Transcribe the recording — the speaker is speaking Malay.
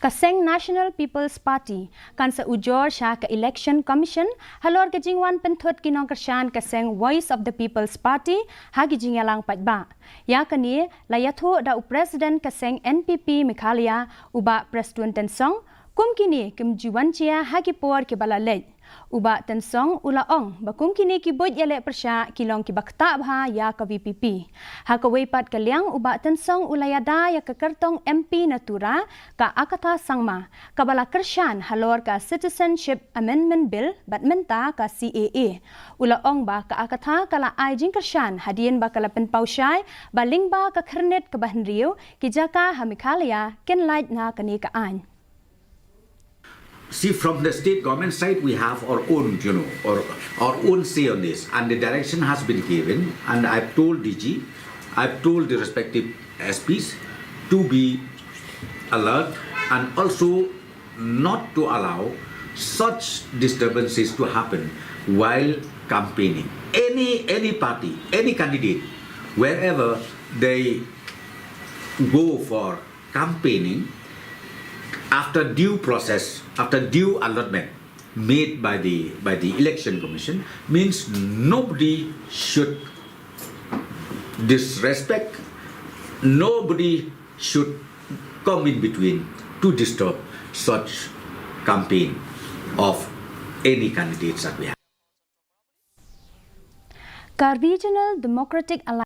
Seng National People's Party kan sa Ujor siya ka Election Commission Halor ke Jingwan Pynthud ki Nongkyrshan ka Seng Voice of the People's Party hagi Jingialang Paidb. Ya kani layatho da President ka Seng NPP Mikhalia uba President Song kum kini kim Jingwan chia hagi por ke balalej. Uba tensong ulaong bakum kini ki boj yale Pyrshah kilong ki bakta bha ya ka VPP. Ha ka weipat kaliang uba tensong ulayada ya ka kartong MP natura ka akata sangma kabala kershan halor ka Citizenship Amendment Bill batmenta ka CAA. Ulaong ba ka akata kala ai Jingkershan hadien ba kala penpausyai baling ba ka kernet ka bahnriu ki jaka hamikalia ken light na kani ka an. See, from the state government side, we have our own, or our own say on this, and the direction has been given. And I've told DG, I've told the respective SPs to be alert and also not to allow such disturbances to happen while campaigning. Any party, any candidate, wherever they go for campaigning, after due process, after due allotment made by the election commission, means nobody should disrespect, nobody should come in between to disturb such campaign of any candidates that we have. Regional Democratic Alliance